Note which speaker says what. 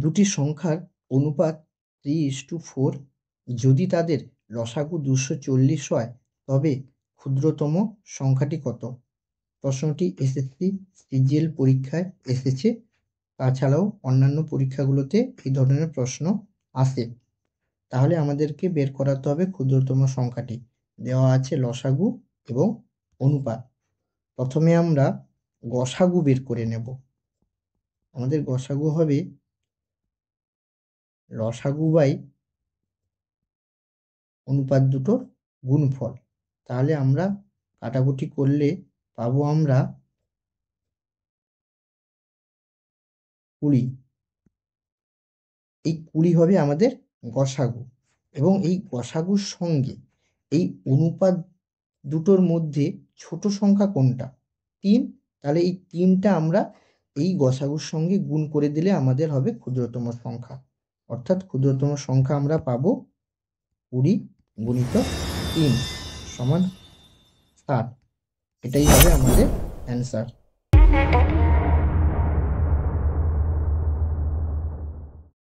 Speaker 1: দুটি সংখ্যার অনুপাত 3:4 যদি তাদের লসাগু 240 হয় তবে ক্ষুদ্রতম সংখ্যাটি কত? প্রশ্নটি এসএসসি সিজিএল পরীক্ষায় এসেছে, তাছাড়াও অন্যান্য পরীক্ষাগুলোতে এই ধরনের প্রশ্ন আসে। তাহলে আমাদেরকে বের করাতে হবে ক্ষুদ্রতম সংখ্যাটি। দেওয়া আছে লসাগু এবং অনুপাত। প্রথমে আমরা গসাগু বের করে নেব। আমাদের গসাগু হবে লসাগু বাই অনুপাত দুটোর গুণফল। তাহলে আমরা কাটাকুটি করলে পাবো আমরা 20। এই 20 হবে আমাদের গসাগু এবং এই গসাগুর সঙ্গে এই অনুপাত দুটোর মধ্যে ছোট সংখ্যা কোনটা? 3। তাহলে এই 3টা আমরা এই গসাগুর সঙ্গে গুণ করে দিলে আমাদের হবে ক্ষুদ্রতম সংখ্যা। অর্থাৎ ক্ষুদ্রতম সংখ্যা আমরা পাবো 20 গুণিত 3 সমান 60। এটাই হবে আমাদের অ্যান্সার।